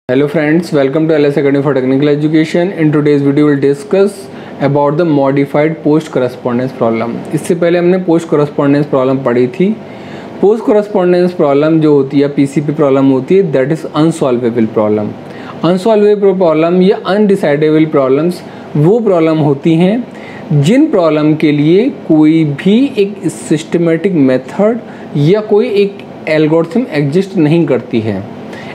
Hello friends, welcome to LS Academy for Technical Education. In today's video we'll discuss about the modified post correspondence problem. इससे पहले हमने post correspondence problem पढ़ी थी. Post correspondence problem जो होती है PCP problem होती है, that is unsolvable problem. Unsolvable problem या अनडिसाइडेबल प्रॉब्लम्स वो प्रॉब्लम होती हैं जिन प्रॉब्लम के लिए कोई भी एक सिस्टमेटिक मेथड या कोई एक एल्गोरिथम एग्जिस्ट नहीं करती है.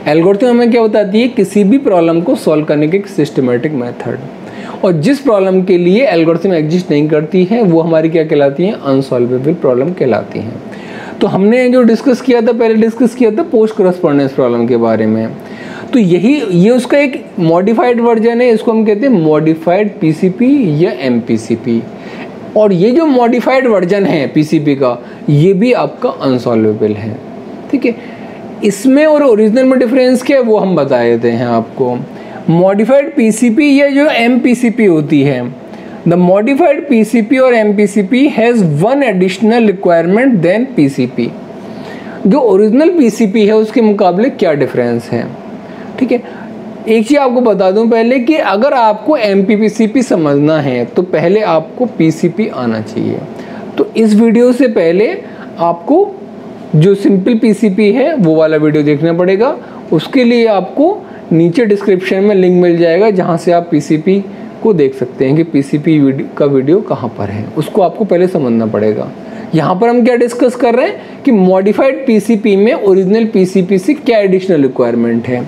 एल्गोरिथम हमें क्या बताती है? किसी भी प्रॉब्लम को सॉल्व करने के एक सिस्टमेटिक मेथड. और जिस प्रॉब्लम के लिए एल्गोरिथम एग्जिस्ट नहीं करती है वो हमारी क्या कहलाती हैं? अनसॉल्वेबल प्रॉब्लम कहलाती हैं. तो हमने जो डिस्कस किया था, पहले डिस्कस किया था पोस्ट करस्पॉन्डेंस प्रॉब्लम के बारे में. तो ये उसका एक मॉडिफाइड वर्जन है. इसको हम कहते हैं मॉडिफाइड पीसीपी या एमपीसीपी. और ये जो मॉडिफाइड वर्जन है पीसीपी का, ये भी आपका अनसॉल्वेबल है. ठीक है, इसमें और ओरिजिनल में डिफरेंस क्या है वो हम बता देते हैं आपको. मॉडिफाइड पीसीपी या जो एमपीसीपी होती है, द मॉडिफाइड पीसीपी और MPCP has one additional requirement than PCP. जो ओरिजिनल पीसीपी है उसके मुकाबले क्या डिफरेंस है. ठीक है, एक चीज़ आपको बता दूं पहले कि अगर आपको एमपीसीपी समझना है तो पहले आपको पीसीपी आना चाहिए. तो इस वीडियो से पहले आपको जो सिंपल पीसीपी है वो वाला वीडियो देखना पड़ेगा. उसके लिए आपको नीचे डिस्क्रिप्शन में लिंक मिल जाएगा जहां से आप पीसीपी को देख सकते हैं कि पीसीपी का वीडियो कहां पर है. उसको आपको पहले समझना पड़ेगा. यहां पर हम क्या डिस्कस कर रहे हैं कि मॉडिफाइड पीसीपी में ओरिजिनल पीसीपी से क्या एडिशनल रिक्वायरमेंट है.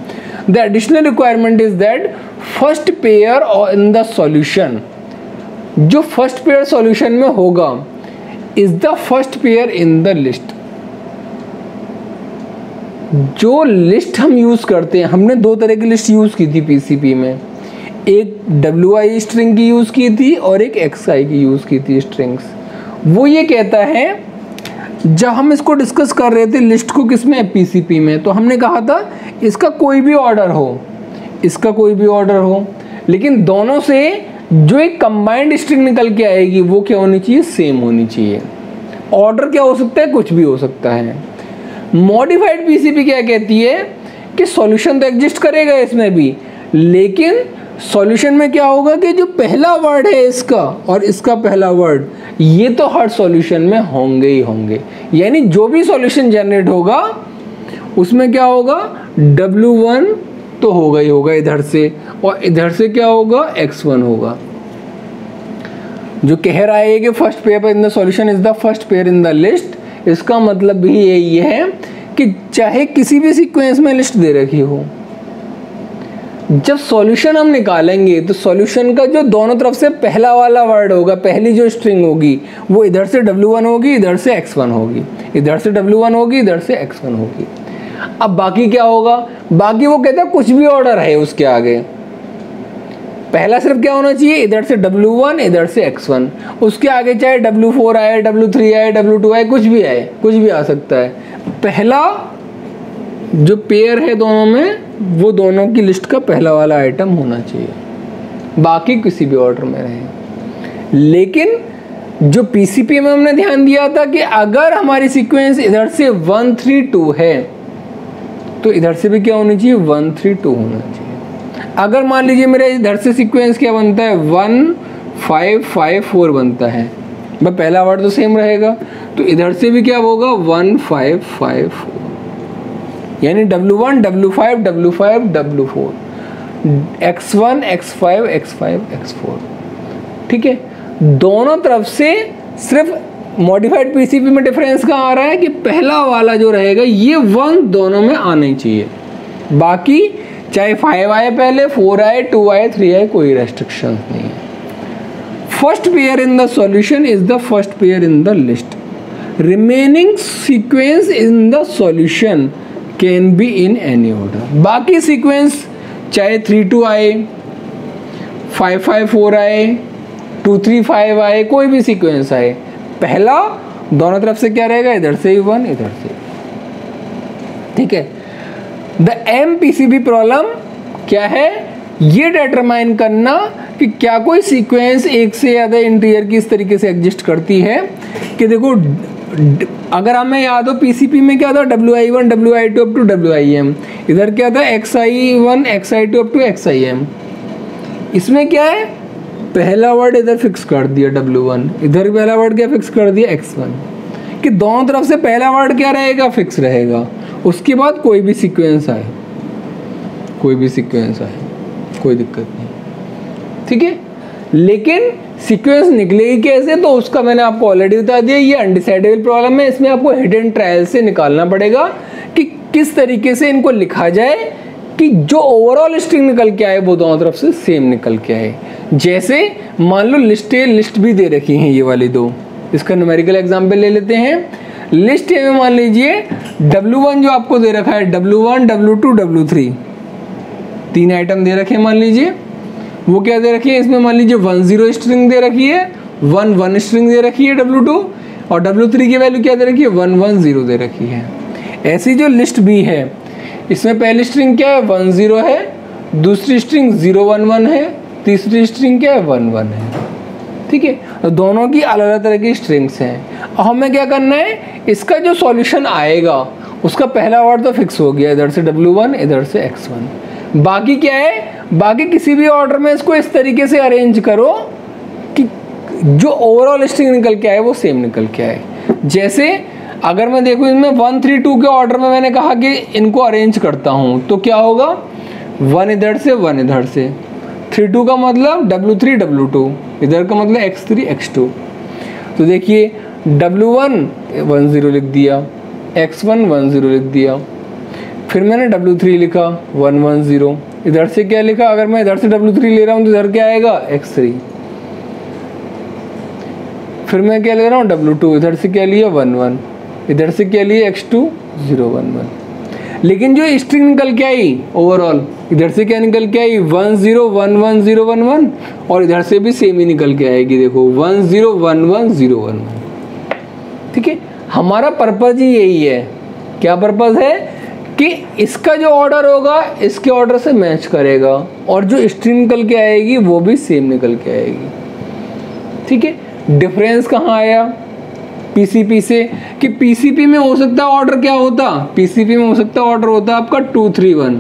The additional requirement is that first pair in the solution, जो फर्स्ट पेयर सॉल्यूशन में होगा is the first pair in the list. जो लिस्ट हम यूज़ करते हैं, हमने दो तरह की लिस्ट यूज़ की थी पीसीपी में. एक WI स्ट्रिंग की यूज़ की थी और एक XI की यूज़ की थी स्ट्रिंग्स. वो ये कहता है, जब हम इसको डिस्कस कर रहे थे लिस्ट को किसमें, पीसीपी में, तो हमने कहा था इसका कोई भी ऑर्डर हो, इसका कोई भी ऑर्डर हो, लेकिन दोनों से जो एक कंबाइंड स्ट्रिंग निकल के आएगी वो क्या होनी चाहिए? सेम होनी चाहिए. ऑर्डर क्या हो सकता है? कुछ भी हो सकता है. मॉडिफाइड पीसीपी क्या कहती है कि सॉल्यूशन तो एग्जिस्ट करेगा इसमें भी, लेकिन सॉल्यूशन में क्या होगा कि जो पहला वर्ड है इसका और इसका पहला वर्ड, ये तो हर सॉल्यूशन में होंगे ही होंगे. यानी जो भी सॉल्यूशन जनरेट होगा उसमें क्या होगा? W1 तो होगा ही होगा इधर से, और इधर से क्या होगा? X1 होगा. जो कह रहा है कि first pair in the solution is the first pair in the list, इसका मतलब भी यही है कि चाहे किसी भी सीक्वेंस में लिस्ट दे रखी हो, जब सॉल्यूशन हम निकालेंगे तो सॉल्यूशन का जो दोनों तरफ से पहला वाला वर्ड होगा, पहली जो स्ट्रिंग होगी, वो इधर से W1 होगी, इधर से X1 होगी, इधर से W1 होगी, इधर से X1 होगी. अब बाकी क्या होगा? बाकी वो कहता है कुछ भी ऑर्डर है उसके आगे, पहला सिर्फ क्या होना चाहिए? इधर से W1, इधर से X1. उसके आगे चाहे W4 आए, W3 आए, W2 आए, कुछ भी आए, कुछ भी आ सकता है. पहला जो पेयर है दोनों में, वो दोनों की लिस्ट का पहला वाला आइटम होना चाहिए, बाकी किसी भी ऑर्डर में रहे. लेकिन जो पीसीपी में हमने ध्यान दिया था कि अगर हमारी सीक्वेंस इधर से 1 3 2 है तो इधर से भी क्या होनी चाहिए? 1 3 2 होना चाहिए. अगर मान लीजिए मेरा इधर से सीक्वेंस क्या बनता है? 1 5 5 4 बनता है, बस पहला वर्ड तो सेम रहेगा, तो इधर से भी क्या होगा? 1 5 5 4. यानी W1 W5 W5 W4, X1 X5 X5 X4. ठीक है, दोनों तरफ से सिर्फ मॉडिफाइड पीसीपी में डिफरेंस कहाँ आ रहा है कि पहला वाला जो रहेगा ये 1 दोनों में आना ही चाहिए. बाकी चाहे 5 आए पहले, 4 आए, 2 आए, 3 आए, कोई रेस्ट्रिक्शन नहीं है. First pair in the solution is the first pair in the list. Remaining sequence in the solution can be in any order. बाकी सीक्वेंस चाहे 3 2 आए, 5 5 4 आए, 2 3 5 आए, कोई भी सीक्वेंस आए, पहला दोनों तरफ से क्या रहेगा? इधर से ही 1, इधर से. ठीक है, द एमपीसीबी प्रॉब्लम क्या है? ये डिटरमाइन करना कि क्या कोई सीक्वेंस एक से ज़्यादा इंटीजर की इस तरीके से एग्जिस्ट करती है कि देखो अगर हमें याद हो पीसीपी में क्या था, WI1 WI2 up to WIM, इधर क्या था XI1 XI2 up to XIM। इसमें क्या है, पहला वर्ड इधर फिक्स कर दिया W1, इधर पहला वर्ड क्या फिक्स कर दिया X1, कि दोनों तरफ से पहला वर्ड क्या रहेगा, फिक्स रहेगा। उसके बाद कोई भी सीक्वेंस आए, कोई भी सीक्वेंस आए, कोई दिक्कत नहीं, ठीक है। लेकिन सीक्वेंस निकलेगी कैसे, तो उसका मैंने आपको ऑलरेडी बता दिया, ये अनडिसाइडेबल प्रॉब्लम है। इसमें आपको हिडन ट्रायल से निकालना पड़ेगा कि किस तरीके से इनको लिखा जाए कि जो ओवरऑल स्ट्रिंग निकल के आए वो दोनों तरफ से सेम निकल के आए। जैसे मान लो लिस्ट ए लिस्ट बी दे रखी हैं ये वाली दो, इसका न्यूमेरिकल एग्जाम्पल ले लेते हैं। लिस्ट ए में मान लीजिए W1 जो आपको दे रखा है, W1 W2 W3 तीन आइटम दे रखे हैं मान लीजिए। वो क्या दे रखी है, इसमें मान लीजिए 10 स्ट्रिंग दे रखी है, 1 स्ट्रिंग दे रखी है W2, और W3 की वैल्यू क्या दे रखी है, 110 दे रखी है। ऐसी जो लिस्ट बी है इसमें पहली स्ट्रिंग क्या है, 10 है, दूसरी स्ट्रिंग 011 है, तीसरी स्ट्रिंग क्या है, 11 है, ठीक है। तो दोनों की अलग अलग तरह की स्ट्रिंग्स हैं। अब हमें क्या करना है, इसका जो सॉल्यूशन आएगा उसका पहला वर्ड तो फिक्स हो गया, इधर से W1 इधर से X1। बाकी क्या है, बाकी किसी भी ऑर्डर में इसको इस तरीके से अरेंज करो कि जो ओवरऑल स्ट्रिंग निकल के आए वो सेम निकल के आए। जैसे अगर मैं देखूँ इसमें 1 3 2 के ऑर्डर में मैंने कहा कि इनको अरेंज करता हूँ तो क्या होगा, 1 इधर से 1 इधर से, 3 2 का मतलब W3 W2, इधर का मतलब X3 X2। तो देखिए W1 10 लिख दिया, X1 10 लिख दिया, फिर मैंने W3 लिखा 110, इधर से क्या लिखा, अगर मैं इधर से W3 ले रहा हूँ तो इधर क्या आएगा X3, फिर मैं क्या ले रहा हूँ W2, इधर से क्या लिया 11, इधर से क्या लिया X2 011। लेकिन जो स्ट्रिंग निकल के आई ओवरऑल, इधर से क्या निकल के आई 10111011, और इधर से भी सेम ही निकल के आएगी, देखो 10111011, ठीक है। हमारा पर्पज ही यही है, क्या पर्पज है कि इसका जो ऑर्डर होगा इसके ऑर्डर से मैच करेगा, और जो स्ट्रिंग निकल के आएगी वो भी सेम निकल के आएगी, ठीक है। डिफरेंस कहाँ आया पीसीपी से, कि पीसीपी में हो सकता है ऑर्डर क्या होता, पीसीपी में हो सकता है ऑर्डर होता है आपका 2 3 1,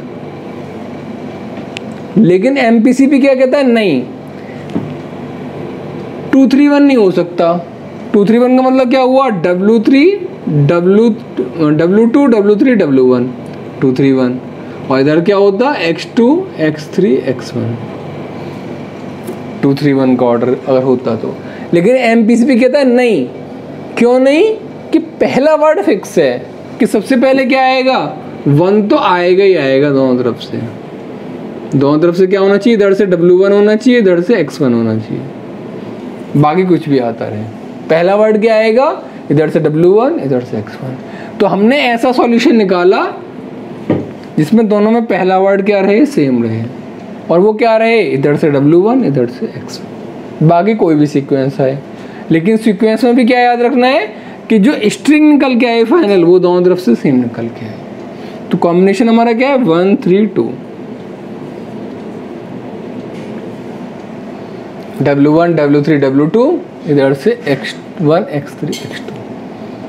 लेकिन एमपीसीपी क्या कहता है, नहीं 2 3 1 नहीं हो सकता। 2 3 1 का मतलब क्या हुआ, W3 W2 W3 W1 2 3 1, और इधर क्या होता X2 X3 X1, 2 3 1 का ऑर्डर अगर होता तो। लेकिन एमपीसीपी कहता है नहीं, क्यों नहीं, कि पहला वर्ड फिक्स है कि सबसे पहले क्या आएगा, 1 तो आएगा ही आएगा, दोनों तरफ से, दोनों तरफ से क्या होना चाहिए, इधर से W1 होना चाहिए, इधर से X1 होना चाहिए, बाकी कुछ भी आता रहे, पहला वर्ड क्या आएगा, इधर से W1 इधर से X1। तो हमने ऐसा सॉल्यूशन निकाला जिसमें दोनों में पहला वर्ड क्या रहे, सेम रहे, और वो क्या रहे, इधर से W1 इधर से X1, बाकी कोई भी सीक्वेंस आए। लेकिन सीक्वेंस में भी क्या याद रखना है कि जो स्ट्रिंग निकल के आए फाइनल वो दोनों तरफ से सेम निकल के आए। तो कॉम्बिनेशन हमारा क्या है, 1 3 2, W1 W3 W2, इधर से X1 X3 X2,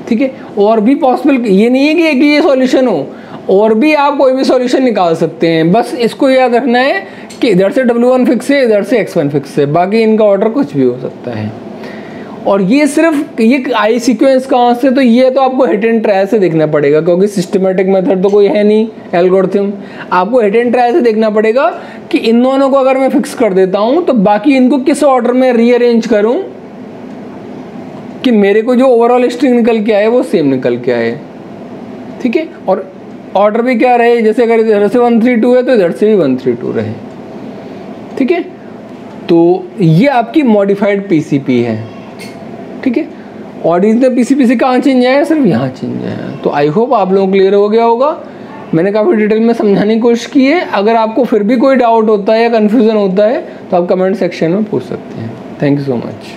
ठीक है। और भी पॉसिबल, ये नहीं है कि एक ये सॉल्यूशन हो, और भी आप कोई भी सॉल्यूशन निकाल सकते हैं। बस इसको याद रखना है कि इधर से W1 फिक्स है, इधर से X1 फिक्स है, बाकी इनका ऑर्डर कुछ भी हो सकता है। और ये सिर्फ ये आई सीक्वेंस कहाँ से, तो ये तो आपको हिट एंड ट्रायल से देखना पड़ेगा, क्योंकि सिस्टमेटिक मेथड तो कोई है नहीं एल्गोरिथम। आपको हिट एंड ट्रायल से देखना पड़ेगा कि इन दोनों को अगर मैं फिक्स कर देता हूँ तो बाकी इनको किस ऑर्डर में रीअरेंज करूँ कि मेरे को जो ओवरऑल स्ट्रिंग निकल के आए वो सेम निकल के आए, ठीक है। और ऑर्डर भी क्या रहे, जैसे अगर इधर से 1 3 2 है तो इधर से भी 1 3 2 रहे, ठीक है। तो ये आपकी मॉडिफाइड पीसीपी है, ठीक है। ओरिजिनल पीसीपी से कहाँ चेंज आया, सिर्फ यहाँ चेंज आया। तो आई होप आप लोगों को क्लियर हो गया होगा। मैंने काफ़ी डिटेल में समझाने की कोशिश की है। अगर आपको फिर भी कोई डाउट होता है या कन्फ्यूज़न होता है तो आप कमेंट सेक्शन में पूछ सकते हैं। Thank you so much.